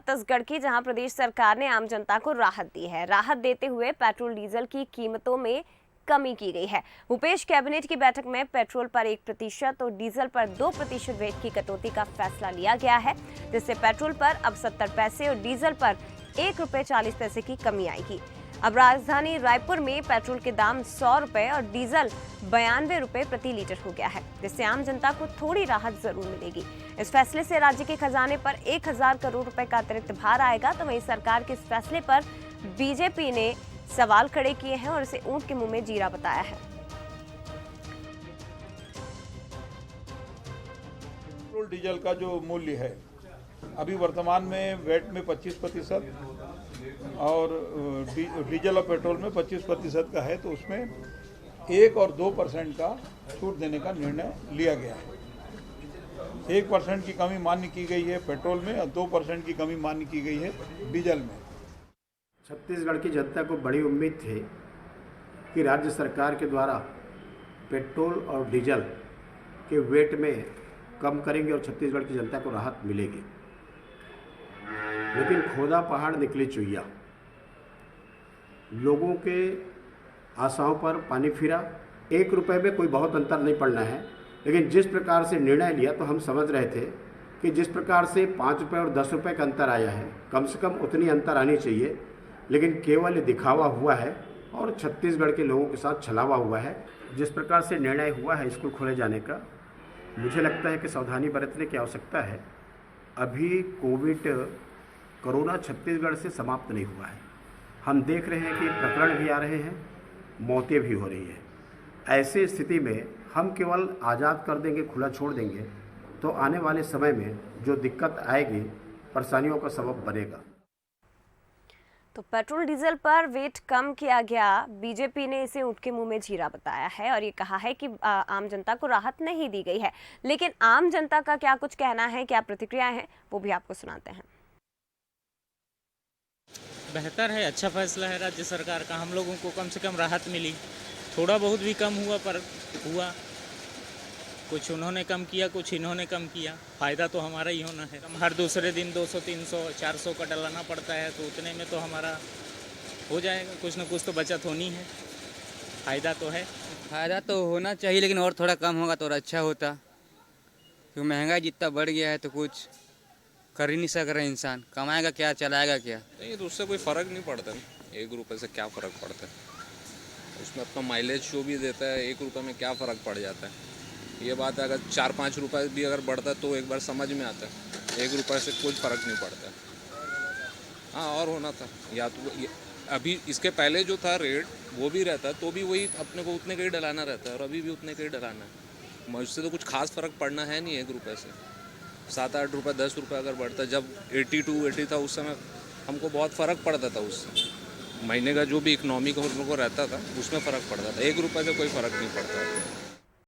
छत्तीसगढ़ की, जहां प्रदेश सरकार ने आम जनता को राहत दी है। राहत देते हुए पेट्रोल डीजल की कीमतों में कमी की गई है। भूपेश कैबिनेट की बैठक में पेट्रोल पर 1% और डीजल पर 2% वेट की कटौती का फैसला लिया गया है, जिससे पेट्रोल पर अब 70 पैसे और डीजल पर ₹1.40 की कमी आएगी। अब राजधानी रायपुर में पेट्रोल के दाम ₹100 और डीजल ₹92 प्रति लीटर हो गया है, जिससे आम जनता को थोड़ी राहत जरूर मिलेगी। इस फैसले से राज्य के खजाने पर 1000 करोड़ रुपए का अतिरिक्त भार आएगा। तो वहीं सरकार के इस फैसले पर बीजेपी ने सवाल खड़े किए हैं और इसे ऊंट के मुंह में जीरा बताया है। पेट्रोल डीजल का जो मूल्य है अभी वर्तमान में वेट में 25% और डीजल और पेट्रोल में 25% का है, तो उसमें 1 और 2% का छूट देने का निर्णय लिया गया है। 1% की कमी मान्य की गई है पेट्रोल में और 2% की कमी मान्य की गई है डीजल में। छत्तीसगढ़ की जनता को बड़ी उम्मीद थी कि राज्य सरकार के द्वारा पेट्रोल और डीजल के वेट में कम करेंगे और छत्तीसगढ़ की जनता को राहत मिलेगी, लेकिन खोदा पहाड़ निकली चुइया। लोगों के आशाओं पर पानी फिरा। 1 रुपये में कोई बहुत अंतर नहीं पड़ना है, लेकिन जिस प्रकार से निर्णय लिया तो हम समझ रहे थे कि जिस प्रकार से 5 रुपये और 10 रुपये का अंतर आया है, कम से कम उतनी अंतर आनी चाहिए, लेकिन केवल दिखावा हुआ है और छत्तीसगढ़ के लोगों के साथ छलावा हुआ है। जिस प्रकार से निर्णय हुआ है स्कूल खोले जाने का, मुझे लगता है कि सावधानी बरतने की आवश्यकता है। अभी कोरोना छत्तीसगढ़ से समाप्त नहीं हुआ है। हम देख रहे हैं कि प्रकरण भी आ रहे हैं, मौतें भी हो रही हैं। ऐसी स्थिति में हम केवल आज़ाद कर देंगे, खुला छोड़ देंगे, तो आने वाले समय में जो दिक्कत आएगी, परेशानियों का सबब बनेगा। तो पेट्रोल डीजल पर वेट कम किया गया। बीजेपी ने इसे ऊंट के मुंह में जीरा बताया है और ये कहा है कि आम जनता को राहत नहीं दी गई है। लेकिन आम जनता का क्या कुछ कहना है, क्या प्रतिक्रिया है, वो भी आपको सुनाते हैं। बेहतर है, अच्छा फैसला है राज्य सरकार का। हम लोगों को कम से कम राहत मिली। थोड़ा बहुत भी कम हुआ पर हुआ। कुछ उन्होंने कम किया, कुछ इन्होंने कम किया। फ़ायदा तो हमारा ही होना है। हर दूसरे दिन 200, 300, 400 का डलाना पड़ता है, तो उतने में तो हमारा हो जाएगा। कुछ न कुछ तो बचत होनी है। फ़ायदा तो है। फ़ायदा तो होना चाहिए, लेकिन और थोड़ा कम होगा तो और अच्छा होता, क्योंकि महंगाई जितना बढ़ गया है तो कुछ कर ही नहीं सक रहा इंसान। कमाएगा क्या, चलाएगा क्या? नहीं, तो उससे कोई फ़र्क नहीं पड़ता। 1 रुपये से क्या फ़र्क पड़ता है? उसमें अपना माइलेज जो भी देता है, 1 रुपये में क्या फ़र्क पड़ जाता है? ये बात है, अगर 4-5 रुपये भी अगर बढ़ता है तो एक बार समझ में आता है। 1 रुपये से कुछ फ़र्क नहीं पड़ता। हाँ, और होना था या तो अभी इसके पहले जो था रेट वो भी रहता है, तो भी वही अपने को उतने का ही डलाना रहता है और अभी भी उतने का ही डलाना है। मुझसे तो कुछ खास फ़र्क पड़ना है नहीं 1 रुपये से। 7-8 रुपये, 10 रुपये अगर बढ़ता, जब 82-80 था उस समय हमको बहुत फ़र्क पड़ता था। उससे महीने का जो भी इकनॉमी को रहता था उसमें फ़र्क पड़ता था। 1 रुपये से कोई फ़र्क नहीं पड़ता।